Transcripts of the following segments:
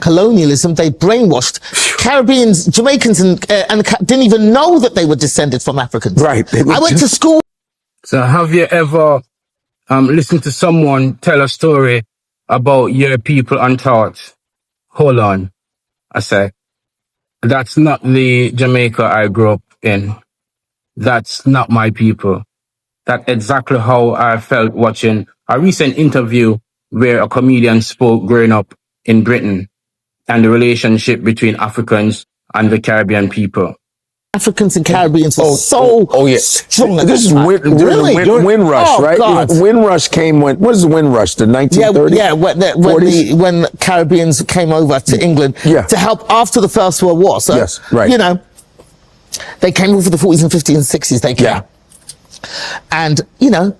colonialism, they brainwashed Caribbeans, Jamaicans, and didn't even know that they were descended from Africans. Right. I went to school. So have you ever listened to someone tell a story about your people and thought, hold on, I say, that's not the Jamaica I grew up in. That's not my people. That's exactly how I felt watching a recent interview where a comedian spoke growing up in Britain and the relationship between Africans and the Caribbean people. Africans and Caribbeans were strong. This is Windrush, right? God. Windrush came when was the Windrush? The 1930s? Yeah, when Caribbeans came over to England to help after the First World War. So, you know, they came over the 40s and 50s and 60s. They came. Yeah. And, you know,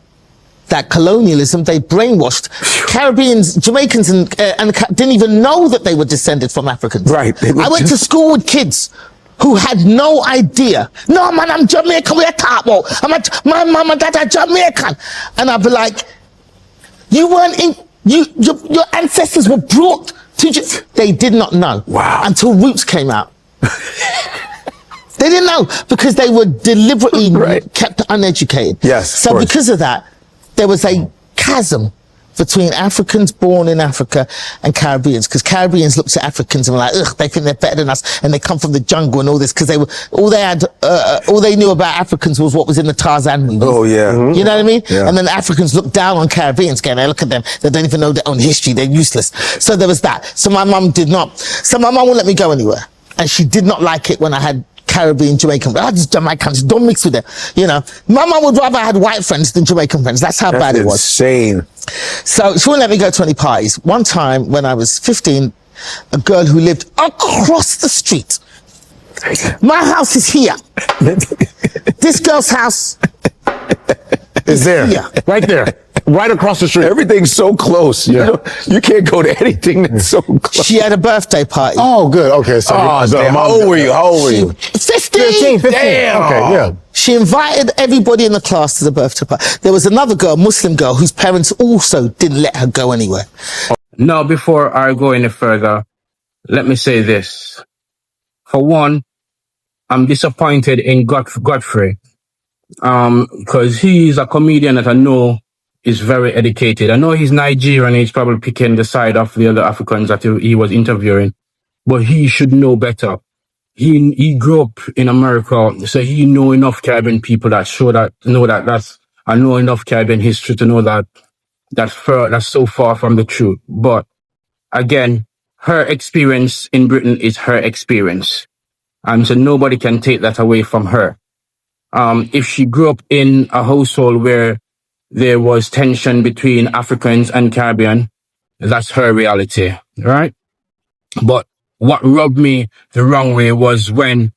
that colonialism, they brainwashed Caribbeans, Jamaicans, and didn't even know that they were descended from Africans. Right. I went to school with kids who had no idea. No, man, I'm Jamaican. We're talking about. My mom and dad are Jamaican. And I'd be like, you weren't in, your ancestors were brought to, they did not know. Wow. Until Roots came out. They didn't know because they were deliberately kept uneducated. Yes. So because of that, there was a chasm between Africans born in Africa and Caribbeans, because Caribbeans looked at Africans and were like, ugh, they think they're better than us, and they come from the jungle and all this, because they were all they knew about Africans was what was in the Tarzan movies. Oh yeah, you know what I mean? Yeah. And then the Africans looked down on Caribbeans, going, look at them, they don't even know their own history, they're useless. So there was that. So my mum wouldn't let me go anywhere, and she did not like it when I had Caribbean, Jamaican, just Jamaicans, don't mix with them. You know, my mum would rather I had white friends than Jamaican friends. That's how bad it was. Insane. So she wouldn't let me go to any parties. One time when I was 15, a girl who lived across the street. My house is here. This girl's house is there. Here. Right there. Right across the street. Everything's so close. Yeah. You can't go to anything that's so close. She had a birthday party. Oh, good. Okay. So, how old were you? 15. Damn. Okay, yeah. She invited everybody in the class to the birthday party. There was another girl, Muslim girl, whose parents also didn't let her go anywhere. Now, before I go any further, let me say this. For one, I'm disappointed in Godfrey, because he's a comedian that I know is very educated. I know he's Nigerian, he's probably picking the side of the other Africans that he was interviewing, but he should know better. He grew up in America, so he know enough Caribbean people I know enough Caribbean history to know that's so far from the truth. But again, her experience in Britain is her experience. So nobody can take that away from her. If she grew up in a household where there was tension between Africans and Caribbean, that's her reality, right? But what rubbed me the wrong way was when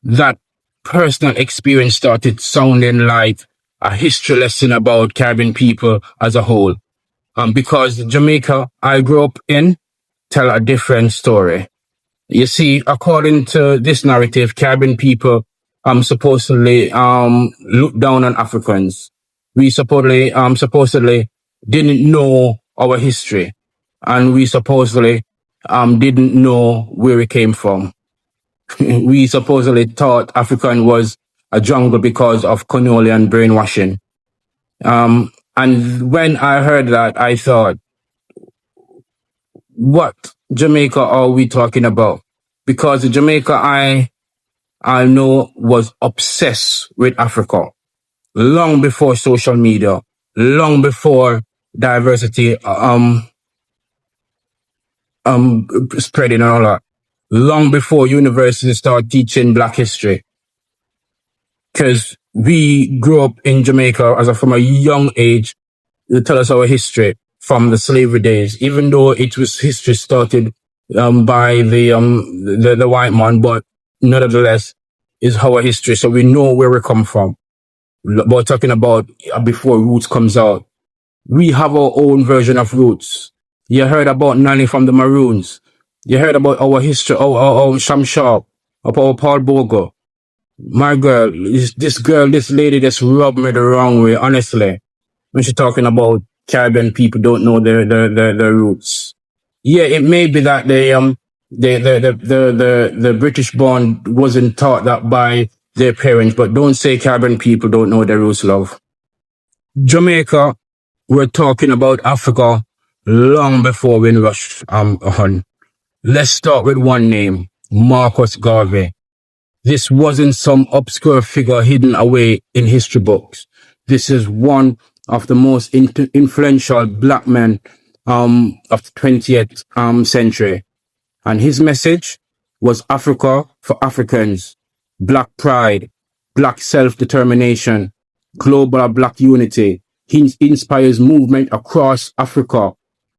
that personal experience started sounding like a history lesson about Caribbean people as a whole. Because Jamaica I grew up in tell a different story. You see, according to this narrative, Caribbean people supposedly look down on Africans. We supposedly didn't know our history, and we supposedly didn't know where we came from. We supposedly thought African was a jungle because of colonial and brainwashing. And when I heard that, I thought, what Jamaica are we talking about? Because the Jamaica I know was obsessed with Africa. Long before social media, long before diversity spreading and all that, long before universities started teaching Black history. Because we grew up in Jamaica from a young age. They tell us our history from the slavery days, even though it was history started by the white man, but nevertheless is our history, so we know where we come from. But talking about before Roots comes out, we have our own version of Roots. You heard about Nanny from the Maroons. You heard about our history, our Sham Sharp, of our Paul Bogo. My girl, this lady just rubbed me the wrong way, honestly. When she's talking about Caribbean people don't know their roots. Yeah, it may be that The British born wasn't taught that by their parents, but don't say Caribbean people don't know their roots, love. Jamaica, we're talking about Africa long before Windrush, hun. Let's start with one name, Marcus Garvey. This wasn't some obscure figure hidden away in history books. This is one of the most influential black men of the 20th century. And his message was Africa for Africans, black pride, black self-determination, global black unity. He inspires movement across Africa,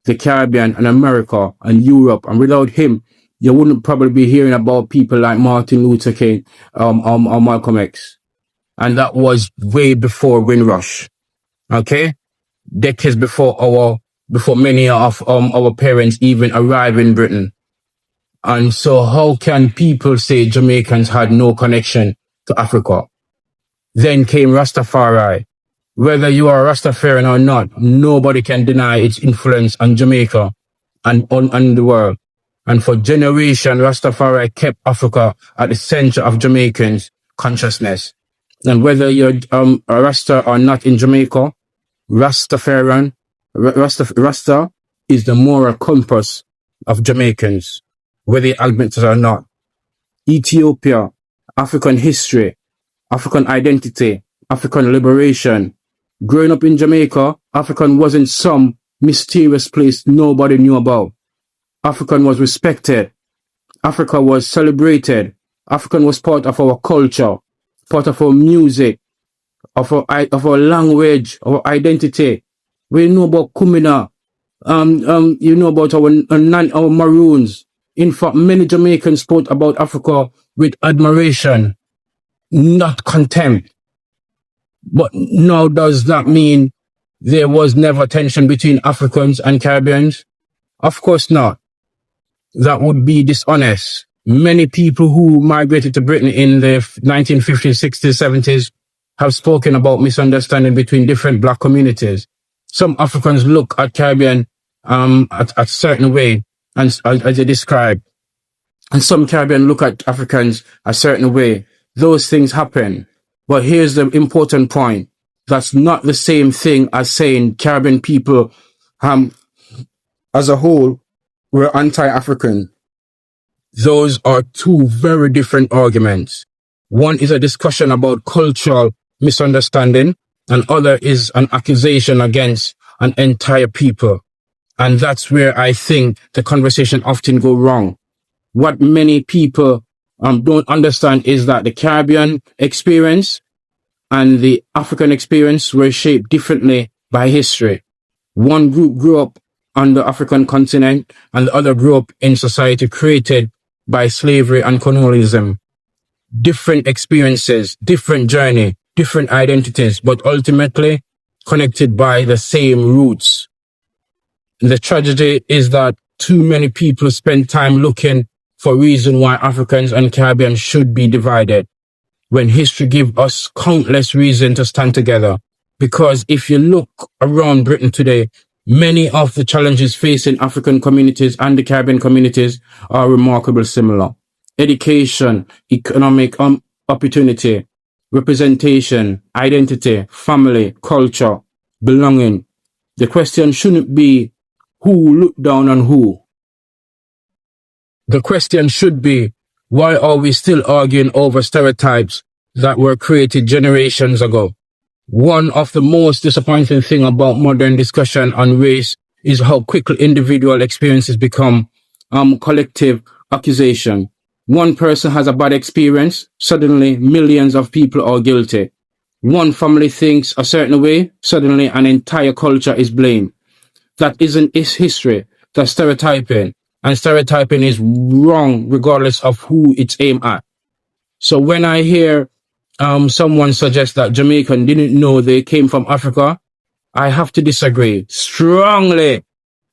the Caribbean and America and Europe. And without him, you wouldn't probably be hearing about people like Martin Luther King or Malcolm X. And that was way before Windrush. Okay? Decades before many of our parents even arrived in Britain. And so how can people say Jamaicans had no connection to Africa? Then came Rastafari. Whether you are a Rastafarian or not, nobody can deny its influence on Jamaica and on the world. And for generations, Rastafari kept Africa at the center of Jamaicans' consciousness. And whether you're a Rasta or not in Jamaica, Rasta is the moral compass of Jamaicans, whether you admit it or not. Ethiopia, African history, African identity, African liberation. Growing up in Jamaica, African wasn't some mysterious place nobody knew about. African was respected. Africa was celebrated. African was part of our culture, part of our music, of our language, our identity. We know about Kumina. You know about our Maroons. In fact, many Jamaicans spoke about Africa with admiration, not contempt. But now does that mean there was never tension between Africans and Caribbeans? Of course not. That would be dishonest. Many people who migrated to Britain in the 1950s, 60s, 70s have spoken about misunderstanding between different black communities. Some Africans look at Caribbean at a certain way, and as they described, and some Caribbean look at Africans a certain way. Those things happen. But here's the important point. That's not the same thing as saying Caribbean people as a whole were anti-African. Those are two very different arguments. One is a discussion about cultural misunderstanding, and other is an accusation against an entire people. And that's where I think the conversation often go wrong. What many people don't understand is that the Caribbean experience and the African experience were shaped differently by history. One group grew up on the African continent and the other grew up in society created by slavery and colonialism. Different experiences, different journey, different identities, but ultimately connected by the same roots. The tragedy is that too many people spend time looking for reason why Africans and Caribbeans should be divided, when history gives us countless reasons to stand together. Because if you look around Britain today, many of the challenges facing African communities and the Caribbean communities are remarkably similar. Education, economic opportunity, representation, identity, family, culture, belonging. The question shouldn't be who looked down on who. The question should be, why are we still arguing over stereotypes that were created generations ago? One of the most disappointing things about modern discussion on race is how quickly individual experiences become collective accusation. One person has a bad experience, suddenly millions of people are guilty. One family thinks a certain way, suddenly an entire culture is blamed. That isn't history, that's stereotyping. And stereotyping is wrong regardless of who it's aimed at. So when I hear someone suggest that Jamaican didn't know they came from Africa, I have to disagree strongly.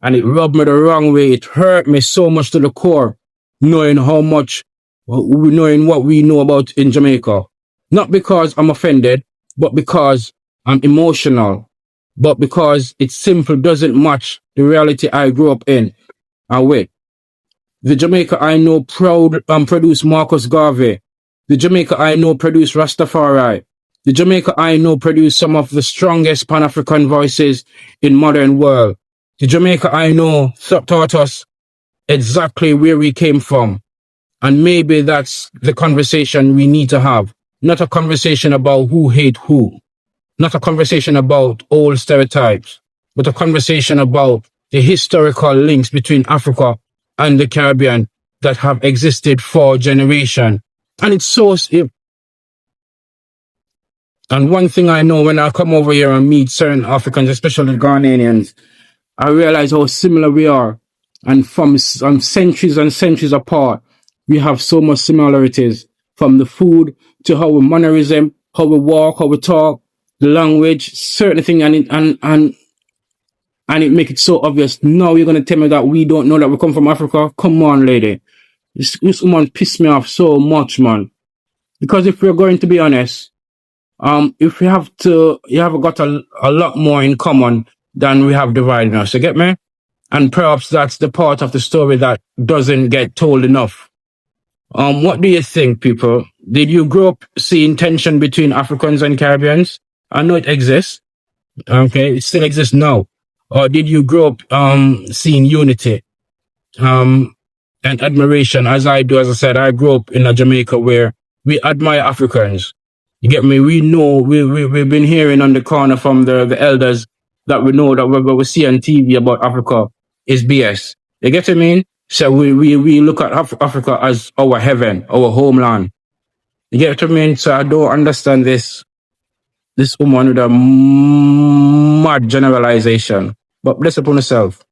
And it rubbed me the wrong way. It hurt me so much to the core, knowing what we know about in Jamaica. Not because I'm offended, but because I'm emotional. But because it simply doesn't match the reality I grew up in and with. The Jamaica I know produced Marcus Garvey. The Jamaica I know produced Rastafari. The Jamaica I know produced some of the strongest Pan-African voices in modern world. The Jamaica I know taught us exactly where we came from. And maybe that's the conversation we need to have. Not a conversation about who hate who. Not a conversation about old stereotypes, but a conversation about the historical links between Africa and the Caribbean that have existed for generations. And it's so... And one thing I know when I come over here and meet certain Africans, especially Ghanaians, I realize how similar we are. And from centuries and centuries apart, we have so much similarities. From the food to how we mannerism, how we walk, how we talk, the language, certain things, and it make it so obvious. Now you're gonna tell me that we don't know that we come from Africa? Come on, lady. This woman pissed me off so much, man. Because if we're going to be honest, if we have to, you have got a lot more in common than we have dividing us. You get me? And perhaps that's the part of the story that doesn't get told enough. What do you think, people? Did you grow up seeing tension between Africans and Caribbeans? I know it exists. Okay, it still exists now. Or did you grow up seeing unity and admiration, as I do? As I said, I grew up in a Jamaica where we admire Africans. You get me? We know, we've been hearing on the corner from the elders that we know that what we see on TV about Africa is BS. You get what I mean? So we look at Africa as our heaven, our homeland. You get what I mean? So I don't understand this woman with a mad generalization. But bless upon herself.